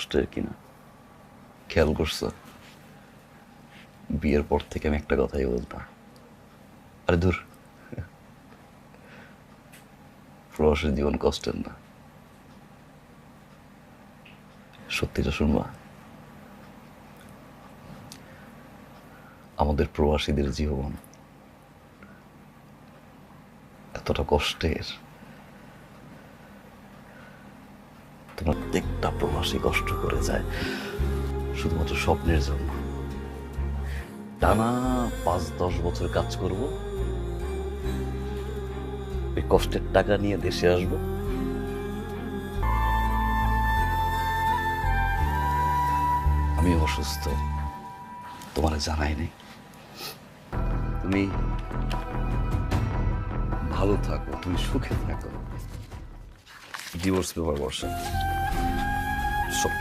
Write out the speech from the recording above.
কষ্টের কিনা খেয়াল করছো? বিয়ের পর থেকে আমি একটা কথাই বলতাম, আরে ধুর, প্রবাসের জীবন কষ্টের না। সত্যিটা শুনবা, আমাদের প্রবাসীদের জীবন এতটা কষ্টের, তোমার প্রত্যেকটা প্রবাসী কষ্ট করে যায় শুধুমাত্র স্বপ্নের জন্য। টানা 5-10 বছর কাজ করব, এই কষ্টের টাকা নিয়ে দেশে আসবো, আমি অসুস্থ, তোমার জানাই নেই। তুমি ভালো থাকো, তুমি সুখে থাকো, ডিভোর্স পেপার বর্ষা সব